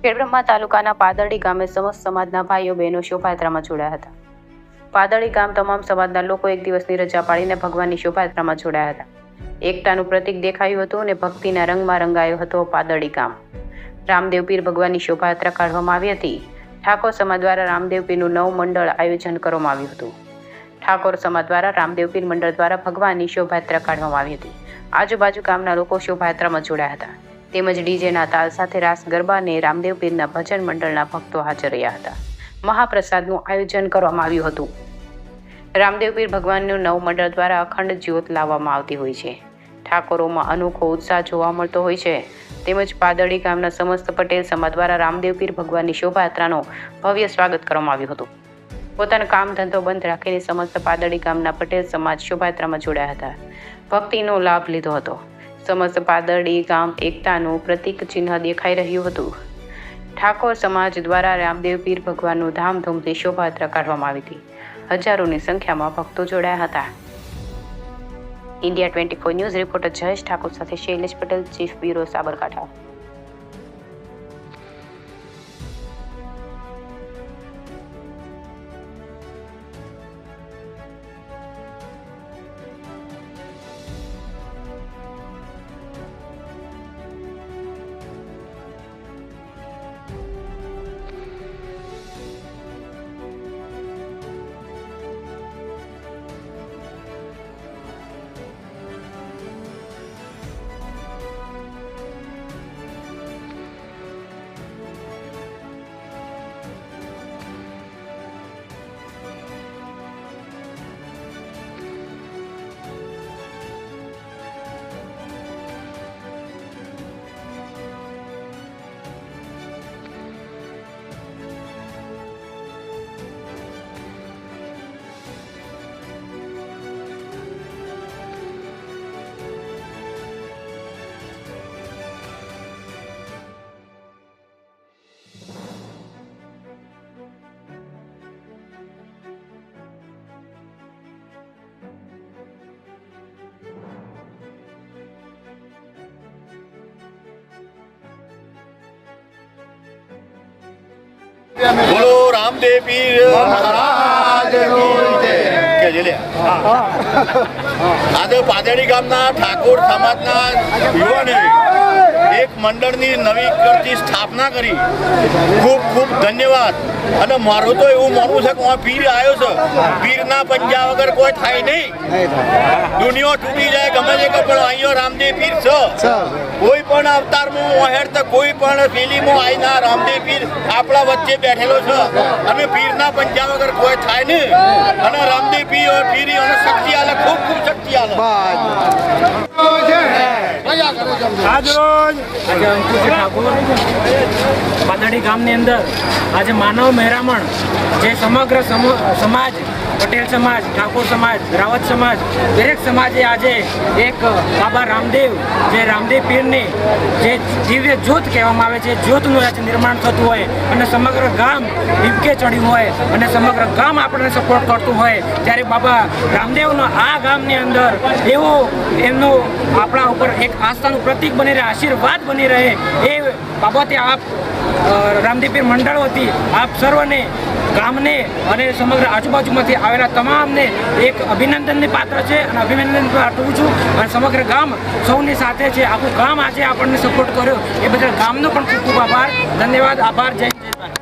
ખેડબ્રહ્મા તાલુકાના પાદરડી ગામે સમસ્ત સમાજના ભાઈઓ બહેનો શોભાયાત્રામાં જોડાયા હતા. પાદરડી ગામ તમામ સમાજના લોકો એક દિવસની રજા પાડીને ભગવાનની શોભાયાત્રામાં જોડાયા હતા. એકતાનું પ્રતીક દેખાયું હતું અને ભક્તિના રંગમાં રંગાયો હતો પાદરડી ગામ. રામદેવ પીર ભગવાનની શોભાયાત્રા કાઢવામાં આવી હતી. ઠાકોર સમાજ દ્વારા રામદેવ પીરનું નવ મંડળ આયોજન કરવામાં આવ્યું હતું. ઠાકોર સમાજ દ્વારા રામદેવ પીર મંડળ દ્વારા ભગવાનની શોભાયાત્રા કાઢવામાં આવી હતી. આજુબાજુ ગામના લોકો શોભાયાત્રામાં જોડાયા હતા. તેમજ ડીજેના તાલ સાથે રાસ ગરબા અને રામદેવ પીરના ભજન મંડળના ભક્તો હાજર રહ્યા હતા. મહાપ્રસાદનું આયોજન કરવામાં આવ્યું હતું. રામદેવ પીર ભગવાનનું નવ મંડળ દ્વારા અખંડ જ્યોત લાવવામાં આવતી હોય છે. ઠાકોરોમાં અનોખો ઉત્સાહ જોવા મળતો હોય છે. તેમજ પાદરડી ગામના સમસ્ત પટેલ સમાજ દ્વારા રામદેવ પીર ભગવાનની શોભાયાત્રાનો ભવ્ય સ્વાગત કરવામાં આવ્યું હતું. પોતાનો કામ ધંધો બંધ રાખીને સમસ્ત પાદરડી ગામના પટેલ સમાજ શોભાયાત્રામાં જોડાયા હતા. ભક્તિનો લાભ લીધો હતો. સમસ્ત પાદરડી ગામ એકતાનું પ્રતીક ચિહ્ન દેખાઈ રહ્યું હતું. ઠાકોર સમાજ દ્વારા રામદેવ પીર ભગવાનનું ધામધૂમથી શોભાયાત્રા કાઢવામાં આવી હતી. હજારોની સંખ્યામાં ભક્તો જોડાયા હતા. India 24 news reporter Jayesh Thakor સાથે શૈલેષ પટેલ, ચીફ બ્યુરો, સાબરકાંઠા. બોલો રામદેવ પીર મહારાજ કે જલે આજે પાદરડી ગામના ઠાકોર સમાજના યુવાને એક મંડળની નવી કરતી સ્થાપના કરી. ખૂબ ખૂબ ધન્યવાદ. અને મારું તો એવું માનવું છે કે હું પીર આવ્યો છે. પીરના પંજા વગર કોઈ થાય નહીં. દુનિયા તૂટી જાય ગમે તે પણ અહીંયા રામદેવ પીર છે. કોઈ પણ અવતારમાં વહેર તો કોઈ પણ ફિલ્મમાં આવીને રામદેવ પીર આપણા વચ્ચે બેઠેલો છે. અને પીરના પંજા વગર કોઈ થાય નહીં. અને રામદેવ પીર અને શક્તિ આલે, ખૂબ ખૂબ શક્તિ આલે. પાદરડી ગામની અંદર આજે માનવ મહેરામણ જે સમગ્ર સમાજ, પટેલ સમાજ, ઠાકોર સમાજ, રાવત સમાજ, દરેક સમાજે આજે એક બાબા રામદેવ, જે રામદેવ પીરની જે દિવ્ય જ્યોત કહેવામાં આવે છે, જ્યોતનું આજે નિર્માણ થતું હોય અને સમગ્ર ગામ દીપકે ચડ્યું હોય અને સમગ્ર ગામ આપણને સપોર્ટ કરતું હોય, ત્યારે બાબા રામદેવનો આ ગામની અંદર એવો એમનું આપણા ઉપર એક આસ્થાનું પ્રતીક બની રહે, આશીર્વાદ બની રહે, એ બાબતે આપ રામદેવ પીર મંડળ વતી આપ સર્વને, ગામને અને સમગ્ર આજુબાજુમાંથી આવેલા તમામને એક અભિનંદનની પાત્ર છે અને અભિનંદન પાઠવું છું. અને સમગ્ર ગામ સૌની સાથે છે. આખું ગામ આજે આપણને સપોર્ટ કર્યો એ બદલ ગામનો પણ ખૂબ ખૂબ આભાર, ધન્યવાદ, આભાર. જય જય.